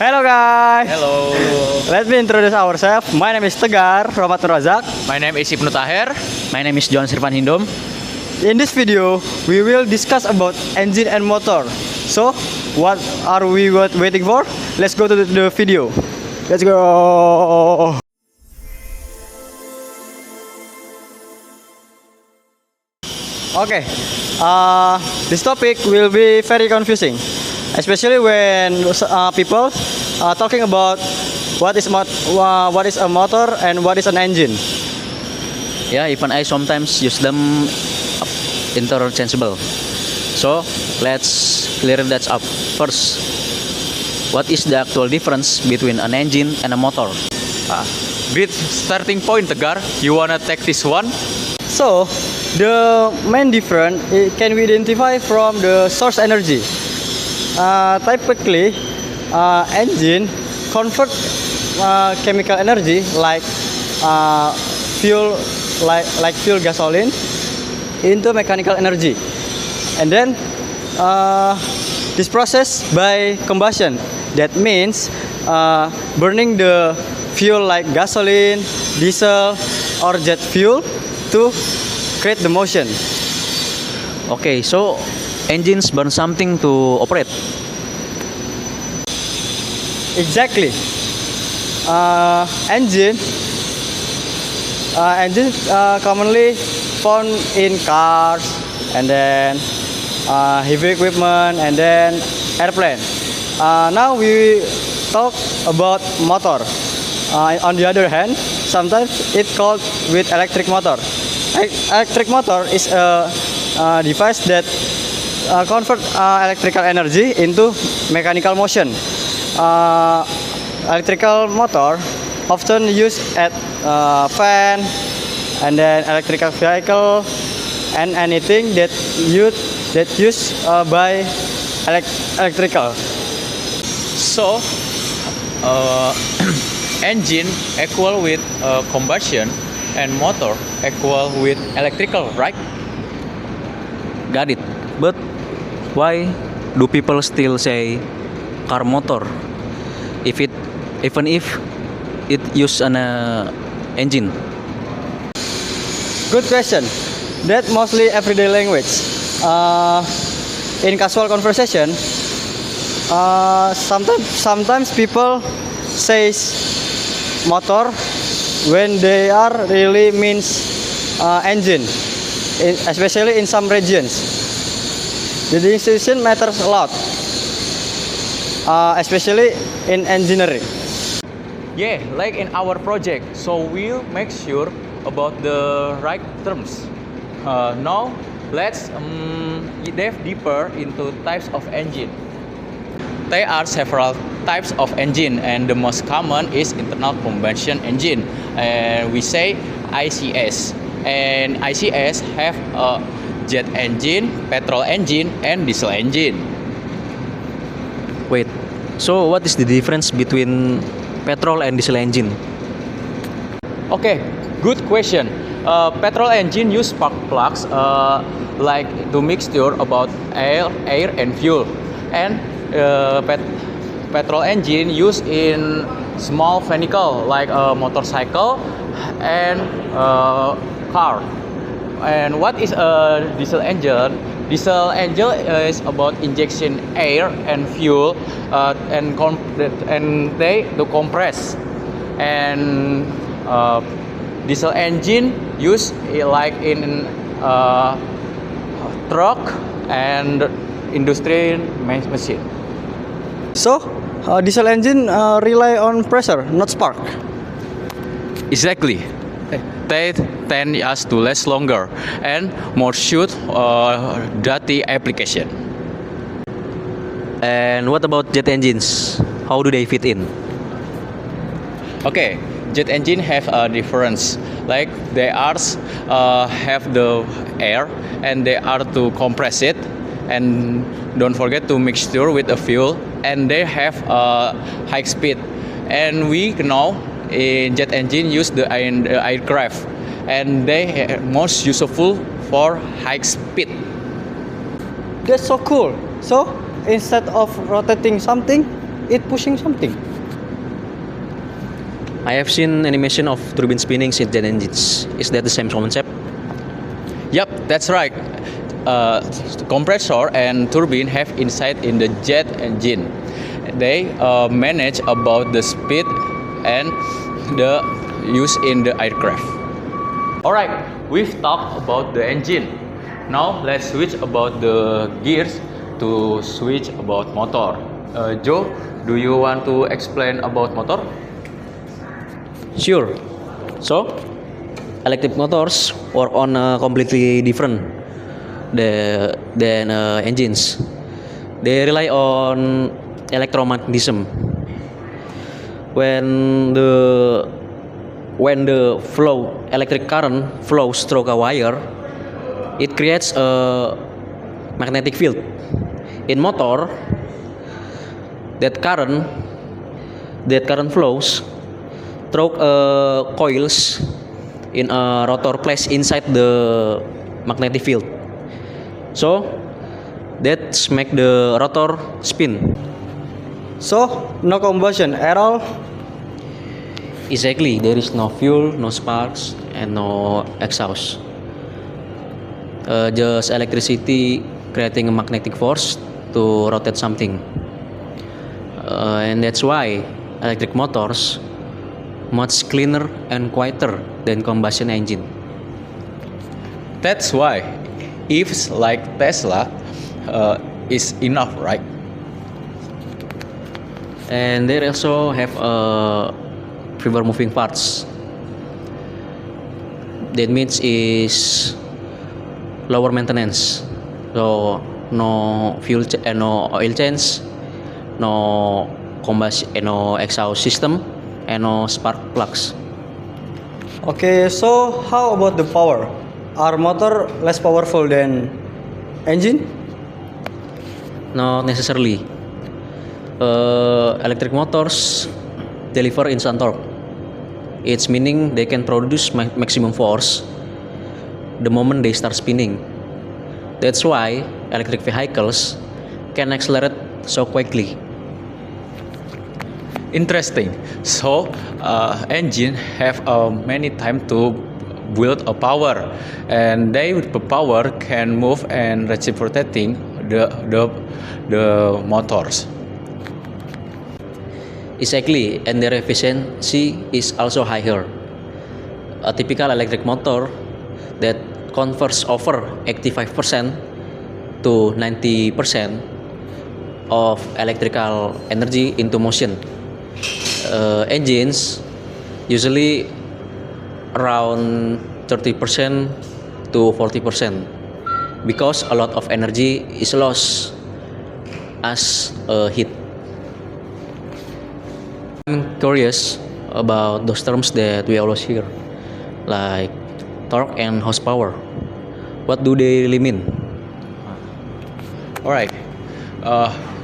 Hello guys. Hello. Let me introduce ourselves. My name is Tegar Rahmat Razak. My name is Ibnu Taher. My name is John Sirvan Hindom. In this video, we will discuss about engine and motor. So, what are we waiting for? Let's go to the video. Let's go. Okay. This topic will be very confusing, especially when people talking about what is a motor and what is an engine. Yeah, even I sometimes use them interchangeable. So let's clear that up. First, what is the actual difference between an engine and a motor? With starting point, Tegar, you wanna take this one? So, the main difference can be identified from the source energy. Typically, engine convert chemical energy like fuel, like fuel gasoline, into mechanical energy, and then this process by combustion. That means burning the fuel like gasoline, diesel, or jet fuel to create the motion. Okay, so engines burn something to operate. Exactly. Engine commonly found in cars, and then heavy equipment, and then airplane. Now we talk about motor. On the other hand, sometimes it's called with electric motor. Electric motor is a device that convert electrical energy into mechanical motion. Electrical motor often used at fan, and then electrical vehicle, and anything that used by electrical. So, engine equal with combustion and motor equal with electrical, right? Got it. But why do people still say car motor even if it use an engine? Good question. That mostly everyday language. In casual conversation, sometimes people says motor when they are really means engine, especially in some regions. The distinction matters a lot, especially in engineering. Yeah, like in our project. So we'll make sure about the right terms. Now, let's dive deeper into types of engine. There are several types of engine, and the most common is internal combustion engine, and we say ICS. And ICS have a jet engine, petrol engine, and diesel engine. Wait, so what is the difference between petrol and diesel engine? Okay, good question. Petrol engine use spark plugs like to mixture about air and fuel, and petrol engine used in small vehicle like a motorcycle and car. And what is a diesel engine? Diesel engine is about injection air and fuel, and they to compress. And diesel engine used like in truck and industrial machine. So, diesel engine rely on pressure, not spark. Exactly. They tend us to last longer and more suit dirty application. And what about jet engines? How do they fit in? Okay, jet engine have a difference. Like they are have the air, and they are to compress it, and don't forget to mixture with the fuel, and they have a high speed. And we know in jet engine use the aircraft, and they are most useful for high speed. That's so cool. So, instead of rotating something, it pushing something. I have seen animation of turbine spinning in jet engines. Is that the same concept? Yep, that's right. Compressor and turbine have inside in the jet engine. They manage about the speed and the use in the aircraft. Alright, we've talked about the engine. Now let's switch about the gears to switch about motor. Joe, do you want to explain about motor? Sure. So, electric motors work on completely different than engines. They rely on electromagnetism. When the electric current flows through a wire, it creates a magnetic field. In motor, that current flows through coils in a rotor placed inside the magnetic field. So that's make the rotor spin. So no combustion at all. Exactly, there is no fuel, no sparks, and no exhaust. Just electricity creating a magnetic force to rotate something. And that's why electric motors much cleaner and quieter than combustion engine. That's why if like Tesla is enough, right? And they also have fewer moving parts. That means is lower maintenance. So no fuel, no oil change, no combustion, no exhaust system, and no spark plugs. Okay, so how about the power? Are motor less powerful than engine? Not necessarily. Electric motors deliver instant torque. It's meaning they can produce maximum force the moment they start spinning. That's why electric vehicles can accelerate so quickly. Interesting. So engine have many time to build a power, and they with the power can move and reciprocating the motors. Exactly, and their efficiency is also higher. A typical electric motor that converts over 85% to 90% of electrical energy into motion. Engines usually around 30% to 40% because a lot of energy is lost as heat. I'm curious about those terms that we always hear, like torque and horsepower. What do they really mean? Alright,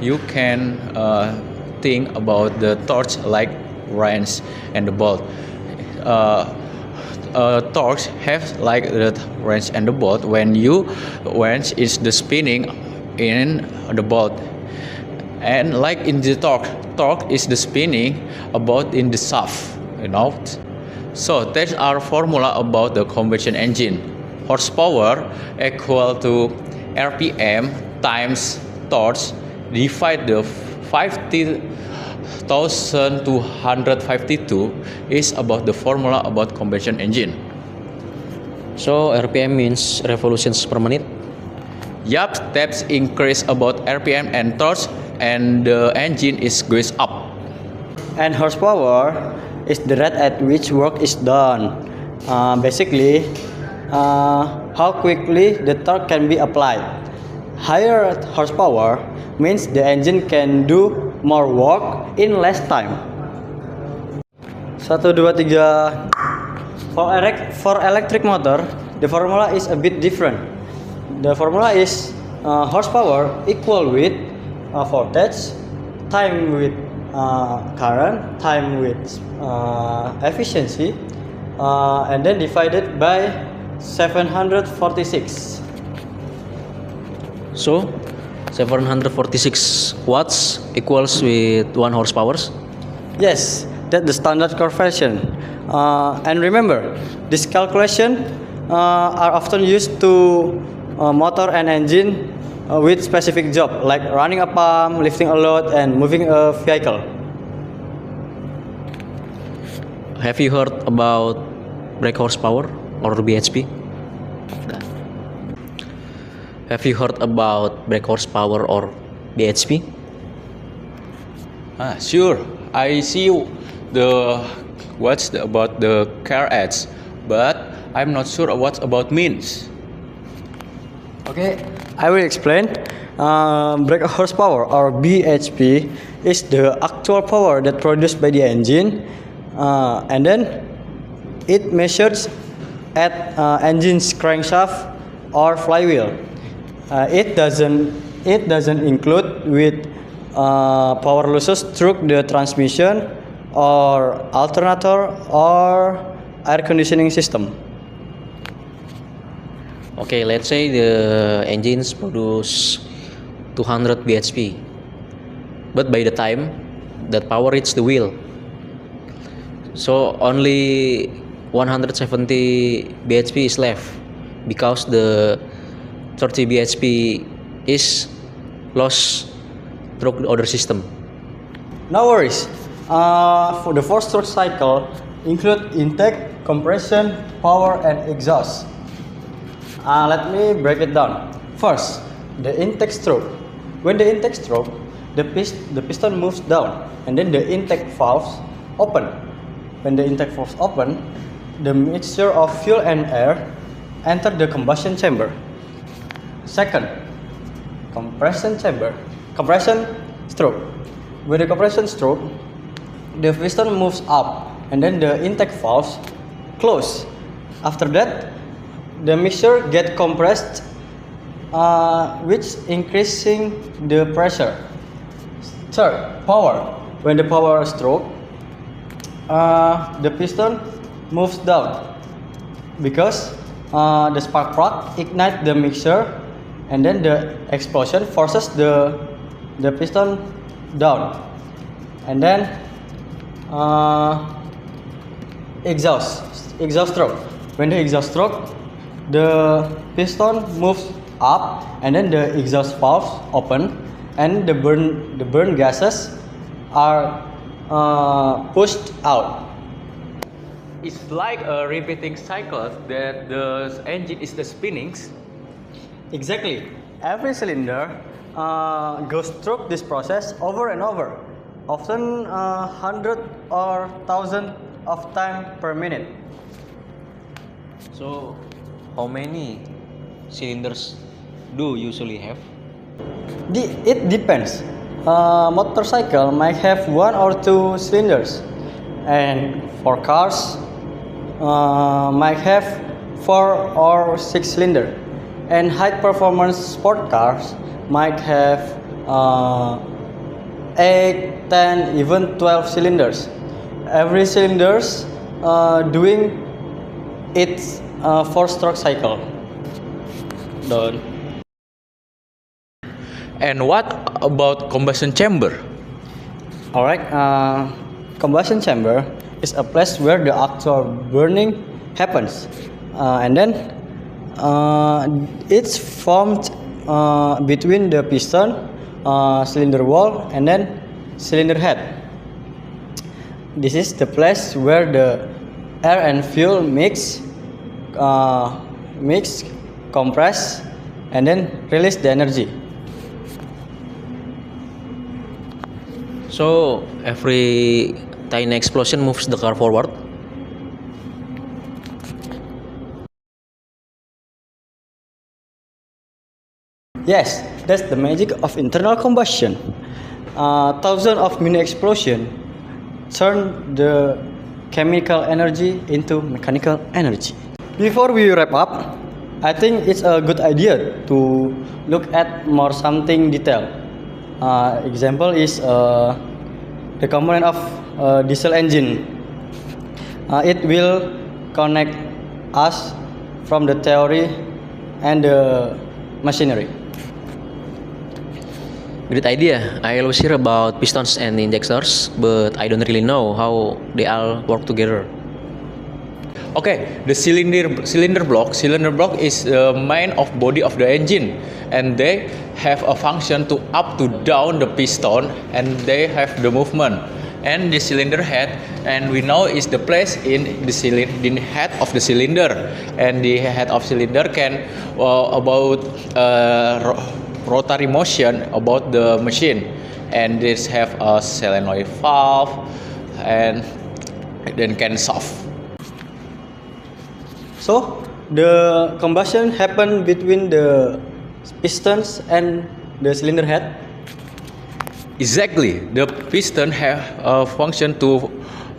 you can think about the torch like wrench and the bolt. Torch have like the wrench and the bolt. When you wrench is the spinning in the bolt, and like in the torque is the spinning about in the shaft, you know. So that's our formula about the combustion engine. Horsepower equal to RPM times torque divide the 50,252 is about the formula about combustion engine. So RPM means revolutions per minute. Yup, steps increase about RPM and torque, and the engine is goes up. And horsepower is the rate at which work is done. Basically, how quickly the torque can be applied. Higher horsepower means the engine can do more work in less time. 1, 2, 3. For electric motor, the formula is a bit different. The formula is horsepower equal with voltage, time with current, time with efficiency, and then divided by 746. So 746 watts equals with 1 horsepower. Yes, that's the standard conversion. And remember, this calculation are often used to motor and engine with specific job, like running a pump, lifting a load, and moving a vehicle. Have you heard about brake horsepower or BHP? Have you heard about brake horsepower or BHP? Sure. I see about the car ads, but I'm not sure what's about means. Okay, I will explain. Brake horsepower or BHP is the actual power that produced by the engine, and then it measures at engine's crankshaft or flywheel. It doesn't include with power losses through the transmission or alternator or air conditioning system. Okay, let's say the engines produce 200 bhp, but by the time that power reaches the wheel, so only 170 bhp is left because the 30 bhp is lost through the other system. No worries. For the 4-stroke cycle, include intake, compression, power, and exhaust. Let me break it down. First, the intake stroke. When the intake stroke, the piston moves down, and then the intake valves open. When the intake valves open, the mixture of fuel and air enter the combustion chamber. Second, compression stroke. With the compression stroke, the piston moves up, and then the intake valves close. After that, the mixture gets compressed, which increasing the pressure. Third, power. When the power stroke, the piston moves down because the spark plug ignites the mixture, and then the explosion forces the piston down. And then exhaust stroke. When the exhaust stroke, the piston moves up, and then the exhaust valves open, and the burn gases are pushed out. It's like a repeating cycle that the engine is the spinnings. Exactly. Every cylinder goes through this process over and over, often 100 or 1,000 of time per minute. So, how many cylinders do you usually have? It depends. Motorcycle might have 1 or 2 cylinders, and for cars might have 4 or 6 cylinders, and high performance sport cars might have 8, 10, even 12 cylinders. Every cylinders doing its 4-stroke cycle. Done. And what about combustion chamber? Alright, combustion chamber is a place where the actual burning happens, and then it's formed between the piston, cylinder wall, and then cylinder head. This is the place where the air and fuel mix, compress, and then release the energy. So, every tiny explosion moves the car forward. Yes, that's the magic of internal combustion. Thousands of mini explosions turn the chemical energy into mechanical energy. Before we wrap up, I think it's a good idea to look at more something detail. Example is the component of diesel engine. It will connect us from the theory and the machinery. Great idea. I always hear about pistons and injectors, but I don't really know how they all work together. Okay, the cylinder block is the main of body of the engine, and they have a function to up to down the piston, and they have the movement. And the cylinder head, and we know is the place in the head of the cylinder, and the head of cylinder can about rotary motion about the machine, and this have a solenoid valve, and then can soft. So the combustion happen between the pistons and the cylinder head. Exactly, the piston have a function to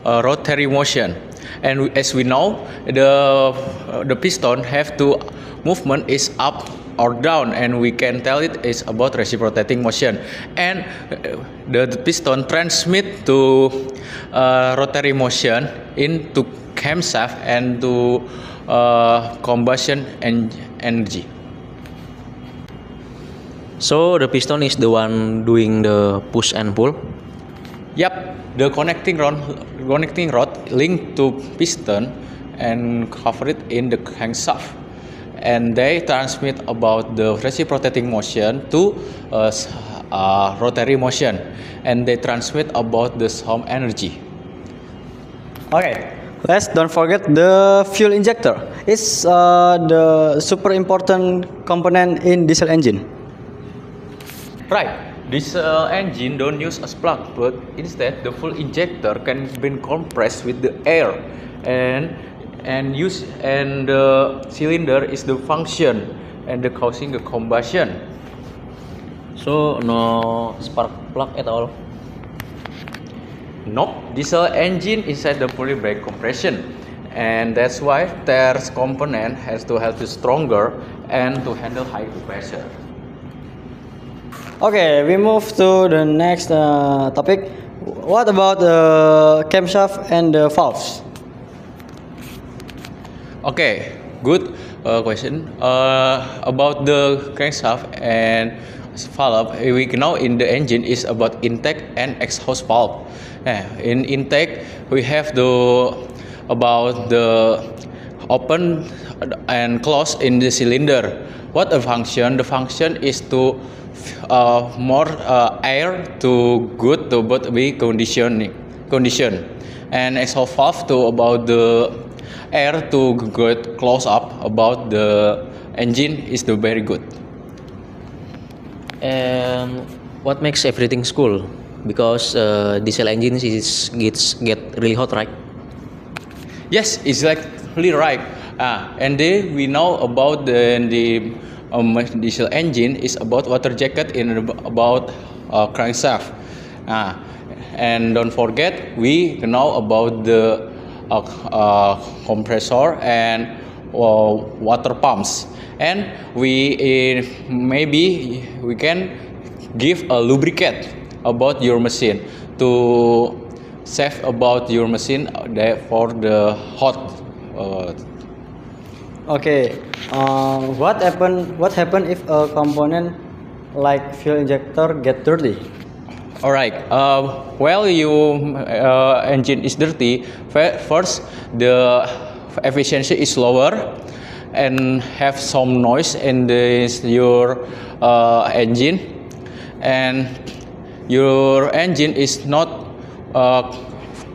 rotary motion, and as we know, the piston have to movement is up or down, and we can tell it is about reciprocating motion, and the piston transmit to rotary motion into camshaft and to combustion energy. So the piston is the one doing the push and pull. Yep, the connecting rod linked to piston and cover it in the crankshaft, and they transmit about the reciprocating motion to rotary motion, and they transmit about the some energy. Okay, let's don't forget the fuel injector. It's the super important component in diesel engine. Right, this engine don't use a spark plug. Instead, the fuel injector can be compressed with the air, and the cylinder is the function and the causing the combustion. So no spark plug at all. Nope, diesel engine inside the fully brake compression, and that's why there's component has to help you stronger and to handle high pressure. Okay, we move to the next topic. What about the camshaft and the valves? Okay, good question. About the crankshaft and valve, we know in the engine is about intake and exhaust valve. In intake, we have about the open and close in the cylinder. What a function? The function is to more air to good to both be condition, and exhaust valve to about the air to get close up about the engine is the very good. And what makes everything cool? Because diesel engines get really hot, right? Yes, exactly right. And then we know about the diesel engine is about water jacket in about crankshaft. And don't forget we know about the compressor and water pumps. And maybe we can give a lubricant about your machine to save about your machine for the hot. Okay, what happen if a component like fuel injector get dirty? All right. Well, your engine is dirty. First, the efficiency is lower and have some noise in your engine, and your engine is not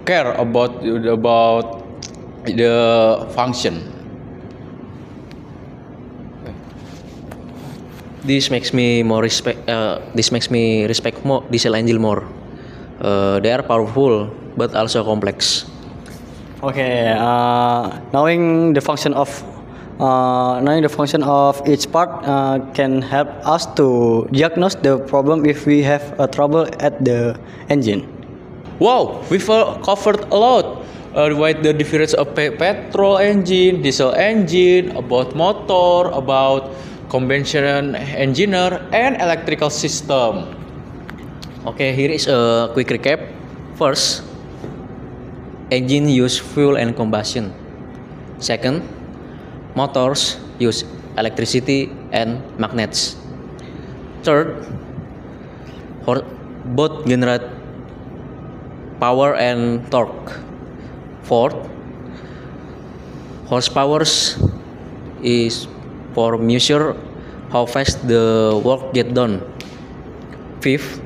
care about the function. This makes me respect more diesel engine more. They are powerful but also complex. Okay, knowing the function of each part can help us to diagnose the problem if we have a trouble at the engine. Wow, we've covered a lot. With the difference of petrol engine, diesel engine, about motor, about combustion engine, and electrical system. Okay, here is a quick recap. First, engine use fuel and combustion. Second, motors use electricity and magnets. Third, both generate power and torque. Fourth, horsepower is for measure how fast the work get done. Fifth,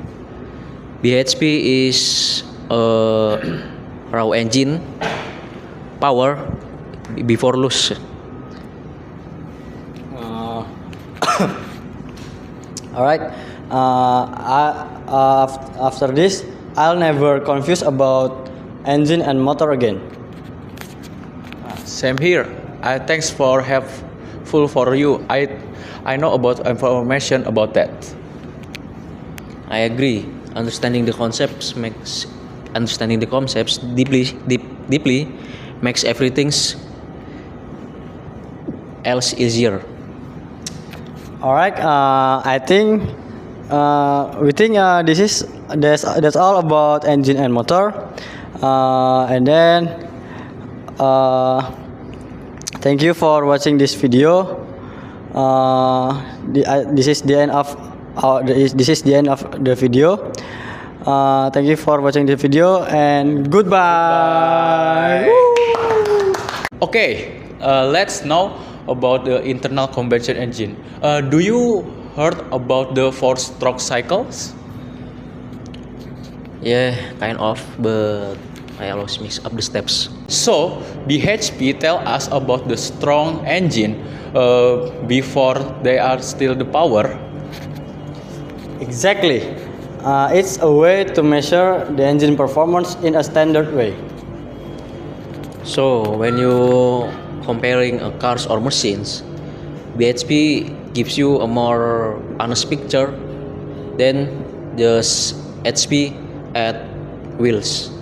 BHP is a raw engine power before loss. Alright. After this, I'll never confuse about engine and motor again. Same here. I thanks for helpful for you. I know about information about that. I agree. Understanding the concepts deeply makes everything else easier. Alright. I think we think that's all about engine and motor. And then thank you for watching this video. This is the end of the video. Thank you for watching the video and goodbye. Okay, let's know about the internal combustion engine. Do you heard about the four-stroke cycles? Yeah, kind of, but I always mix up the steps. So, BHP tell us about the strong engine before they are still the power. Exactly. It's a way to measure the engine performance in a standard way. So when you comparing cars or machines, BHP gives you a more honest picture than just HP at wheels.